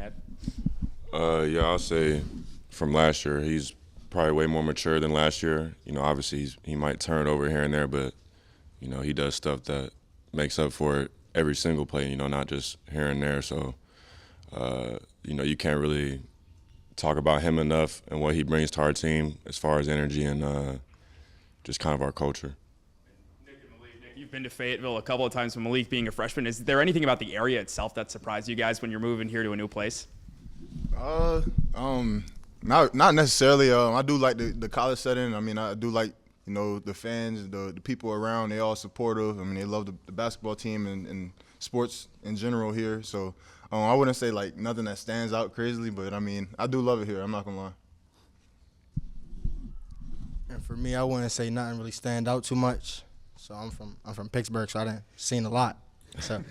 add? Yeah, I'll say from last year, he's probably way more mature than last year. Obviously he might turn it over here and there, but he does stuff that makes up for it every single play. Not just here and there. So, you can't really talk about him enough and what he brings to our team as far as energy and just kind of our culture. Nick and Meleek, Nick, you've been to Fayetteville a couple of times. With Meleek being a freshman, is there anything about the area itself that surprised you guys when you're moving here to a new place? Not necessarily. I do like the college setting. I mean, I do like the fans, the people around. They all supportive. I mean, they love the basketball team and sports in general here. So I wouldn't say like nothing that stands out crazily, but I mean, I do love it here. I'm not gonna lie. And for me, I wouldn't say nothing really stand out too much. So I'm from Pittsburgh, so I didn't seen a lot. So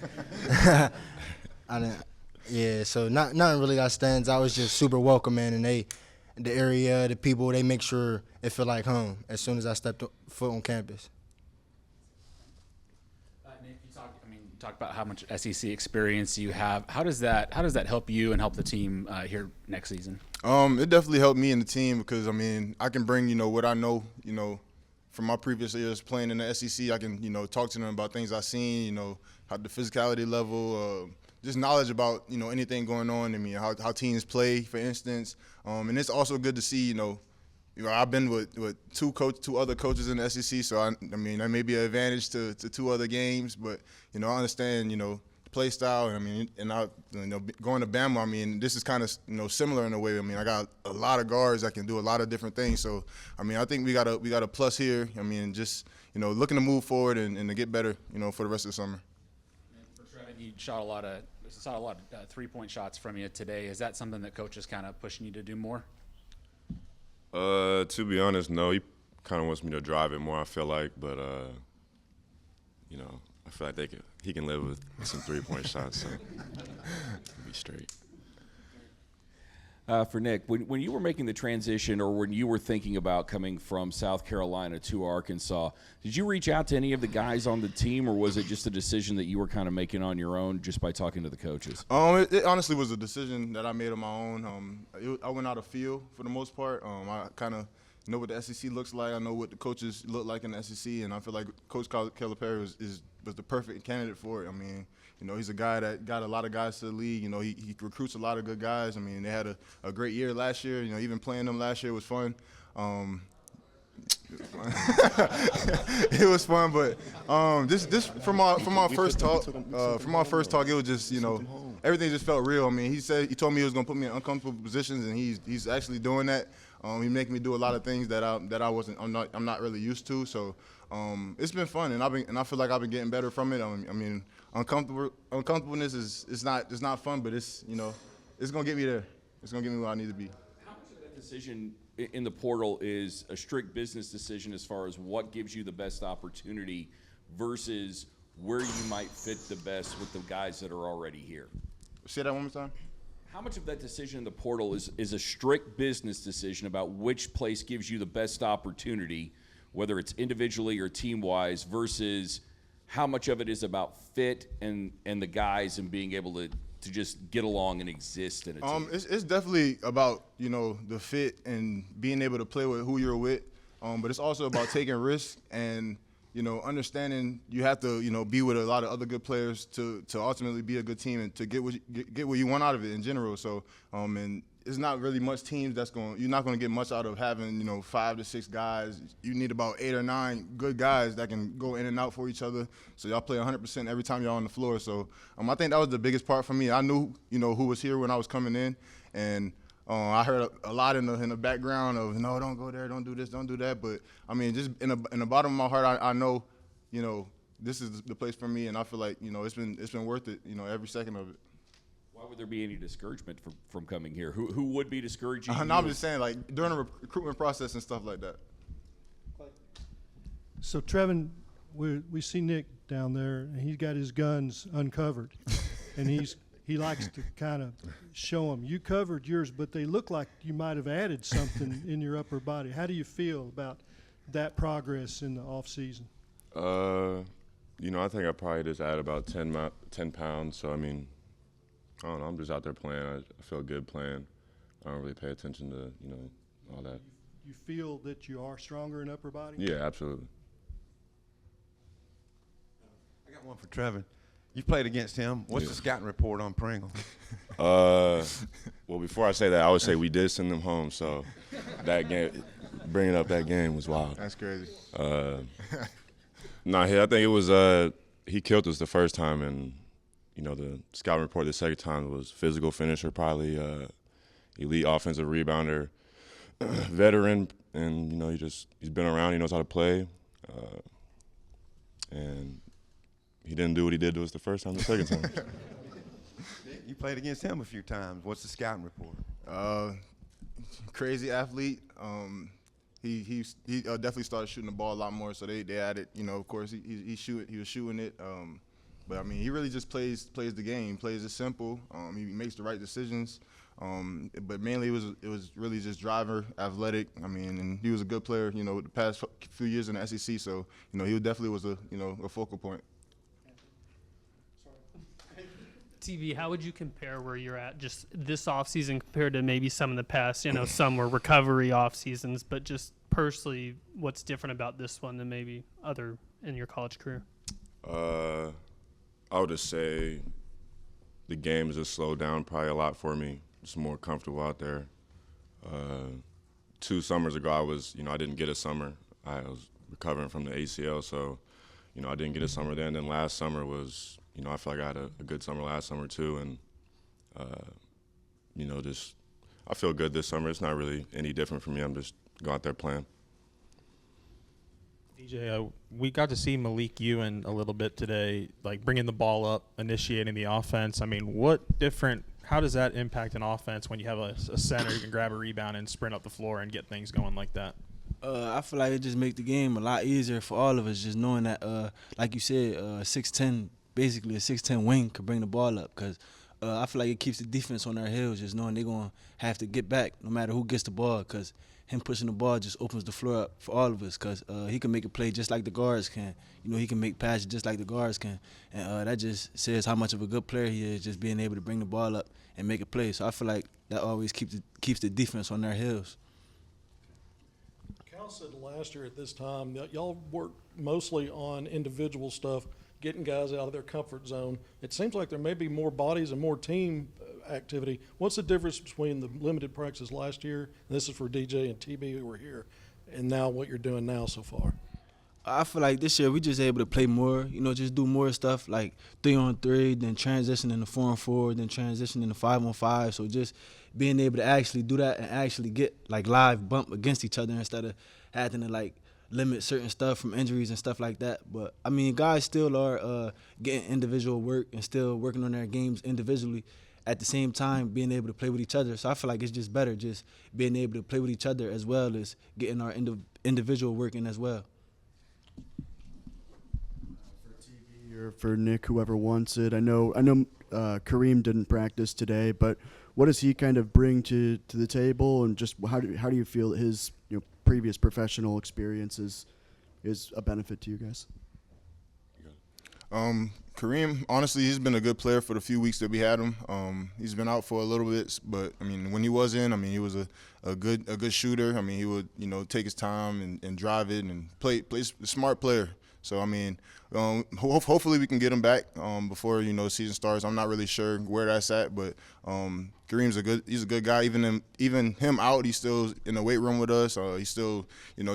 I didn't. Yeah, so nothing really that stands out. It's just super welcoming, and the area, the people, they make sure it feel like home as soon as I stepped foot on campus. Nick, you talked about how much SEC experience you have. How does that help you and help the team here next season? It definitely helped me and the team because I can bring what I know from my previous years playing in the SEC. I can talk to them about things I've seen, how the physicality level. Just knowledge about anything going on. I mean, how teams play, for instance, and it's also good to see. I've been with two other coaches in the SEC, so I mean that may be an advantage to two other games. But I understand the play style. And I mean, going to Bama. I mean, this is kind of similar in a way. I mean, I got a lot of guards that can do a lot of different things. So I mean, I think we got a plus here. I mean, just looking to move forward and to get better. For the rest of the summer. For Trevon, you shot a lot of 3-point shots from you today. Is that something that coach is kind of pushing you to do more? To be honest, no. He kind of wants me to drive it more, I feel like. But, I feel like he can live with some 3-point shots, so be straight. For Nick, when you were making the transition or when you were thinking about coming from South Carolina to Arkansas, did you reach out to any of the guys on the team, or was it just a decision that you were kind of making on your own just by talking to the coaches? It honestly was a decision that I made on my own. I went out of field for the most part. I kind of know what the SEC looks like. I know what the coaches look like in the SEC, and I feel like Coach Calipari was the perfect candidate for it. I mean, he's a guy that got a lot of guys to the league. He recruits a lot of good guys. I mean, they had a great year last year. Even playing them last year was fun. It was fun, but this from our first talk, it was just everything just felt real. I mean, he told me he was gonna put me in uncomfortable positions, and he's actually doing that. He making me do a lot of things that I'm not really used to. So it's been fun, and I feel like I've been getting better from it. I mean, uncomfortableness is not fun, but it's gonna get me there. It's gonna get me where I need to be. How much of that decision in the portal is a strict business decision as far as what gives you the best opportunity versus where you might fit the best with the guys that are already here? Say that one more time. How much of that decision in the portal is a strict business decision about which place gives you the best opportunity, whether it's individually or team-wise, versus how much of it is about fit and the guys and being able to just get along and exist in a team? It's definitely about the fit and being able to play with who you're with, but it's also about taking risks and understanding you have to be with a lot of other good players to ultimately be a good team and to get what you want out of it in general. So and it's not really much teams you're not going to get much out of having 5 to 6 guys. You need about 8 or 9 good guys that can go in and out for each other. So y'all play 100% every time y'all on the floor. So I think that was the biggest part for me. I knew who was here when I was coming in, and I heard a lot in the background of no, don't go there, don't do this, don't do that. But I mean, just in the bottom of my heart, I know this is the place for me, and I feel like it's been worth it every second of it. Why would there be any discouragement from coming here? Who would be discouraging you? No, I'm just saying, like, during the recruitment process and stuff like that. So, Trevon, we see Nick down there, and he's got his guns uncovered, and he likes to kind of show them. You covered yours, but they look like you might have added something in your upper body. How do you feel about that progress in the off season? I think I probably just added about 10 pounds. So I mean, I don't know. I'm just out there playing. I feel good playing. I don't really pay attention to, all that. You feel that you are stronger in upper body? Yeah, absolutely. I got one for Trevon. You played against him. What's the scouting report on Pringle? Well, before I say that, I would say we did send them home. So that game, bringing up that game was wild. That's crazy. I think it was he killed us the first time, and the scouting report the second time was physical finisher, probably elite offensive rebounder, veteran, and he's been around. He knows how to play, and he didn't do what he did to us the first time. The second time. You played against him a few times. What's the scouting report? Crazy athlete. He definitely started shooting the ball a lot more. So they added, of course he was shooting it. But I mean, he really just plays the game. Plays it simple. He makes the right decisions. But mainly it was really just driver, athletic. I mean, and he was a good player. The past few years in the SEC. So he definitely was a focal point. TV, how would you compare where you're at just this offseason compared to maybe some in the past? Some were recovery off seasons, but just personally, what's different about this one than maybe other in your college career? I would just say the game has just slowed down probably a lot for me. Just more comfortable out there. 2 summers ago, I didn't get a summer. I was recovering from the ACL, so, I didn't get a summer then. Then last summer was, I feel like I had a good summer last summer too, and just I feel good this summer. It's not really any different for me. I'm just going out there playing. DJ, we got to see Meleek Ewan a little bit today, like bringing the ball up, initiating the offense. I mean, how does that impact an offense when you have a center who can grab a rebound and sprint up the floor and get things going like that? I feel like it just makes the game a lot easier for all of us, just knowing that, like you said, 6'10", basically a 6'10" wing could bring the ball up, because I feel like it keeps the defense on their heels, just knowing they're going to have to get back no matter who gets the ball, because him pushing the ball just opens the floor up for all of us, because he can make a play just like the guards can. He can make passes just like the guards can. And that just says how much of a good player he is, just being able to bring the ball up and make a play. So I feel like that always keeps the defense on their heels. Cal said last year at this time that y'all worked mostly on individual stuff, getting guys out of their comfort zone. It seems like there may be more bodies and more team activity. What's the difference between the limited practices last year, and this is for DJ and TB who were here, and now what you're doing now so far? I feel like this year we just able to play more, just do more stuff like 3-on-3, then transition into 4-on-4, then transition into 5-on-5. So just being able to actually do that and actually get like live bump against each other instead of having to like limit certain stuff from injuries and stuff like that. But I mean, guys still are getting individual work and still working on their games individually. At the same time, being able to play with each other. So I feel like it's just better just being able to play with each other as well as getting our individual work in as well. For TV or for Nick, whoever wants it, I know Kareem didn't practice today, but what does he kind of bring to the table, and just how do you feel his previous professional experience is a benefit to you guys? Kareem, honestly, he's been a good player for the few weeks that we had him. He's been out for a little bit, but I mean, when he was in, I mean, he was a good shooter. I mean, he would take his time and drive it and play a smart player. So I mean, hopefully we can get him back before season starts. I'm not really sure where that's at, but Kareem's he's a good guy. Even him out, he's still in the weight room with us. He still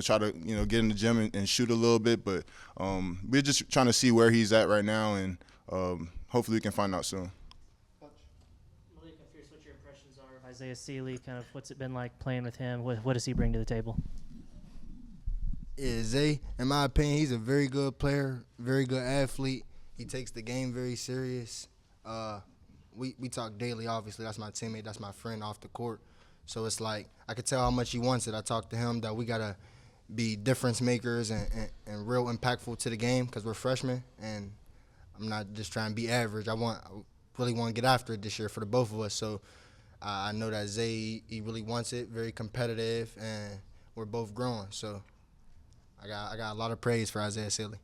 try to get in the gym and shoot a little bit. But we're just trying to see where he's at right now, and hopefully we can find out soon. Meleek, I'm curious what your impressions are of Isaiah Sealy. Kind of what's it been like playing with him? What does he bring to the table? Yeah, Zay, in my opinion, he's a very good player, very good athlete. He takes the game very serious. We talk daily, obviously. That's my teammate. That's my friend off the court. So it's like I could tell how much he wants it. I talked to him that we got to be difference makers and real impactful to the game because we're freshmen. And I'm not just trying to be average. I really want to get after it this year for the both of us. So I know that Zay, he really wants it, very competitive, and we're both growing. So I got a lot of praise for Isaiah Sealy.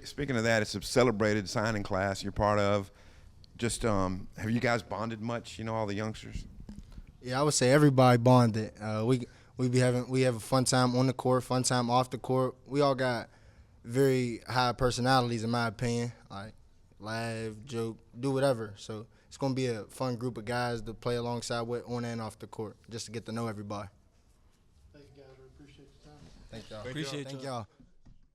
Speaking of that, it's a celebrated signing class you're part of. Just have you guys bonded much? You know, all the youngsters. Yeah, I would say everybody bonded. We have a fun time on the court, fun time off the court. We all got very high personalities, in my opinion. Like laugh, joke, do whatever. So it's gonna be a fun group of guys to play alongside with on and off the court, just to get to know everybody. Thank you guys. We appreciate the time. Thank y'all. Appreciate Thank y'all. y'all.